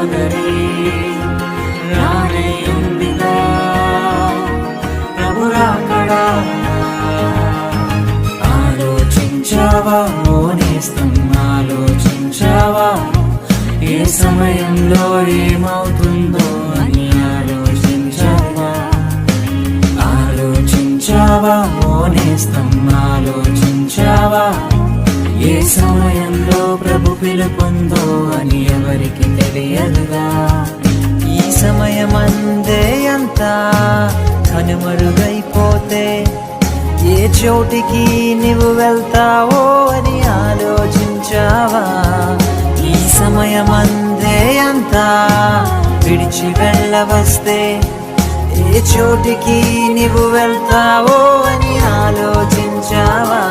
సోదరి రానే ఉందిగా ప్రభు రాకడా. ఆలోచించావా ఓ నేస్తం, ఆలోచించావా ఏ సమయంలో ఏమవుతుందో అని ఆలోచించావా? ఆలోచించావా ఓ నేస్తం, ఆలోచించావా ఏ సమయంలో ప్రభు పిలుపుందో అని ఎవరికి తెలియదుగా. ఈ సమయమందే అంతా కనుమరుగైపోతే ఏ చోటికి నీవు వెళ్తావో అని ఆలోచించావా? ఈ సమయమందే అంతా విడిచి వెళ్ళవస్తే ఏ చోటికి నీవు వెళ్తావో అని ఆలోచించావా?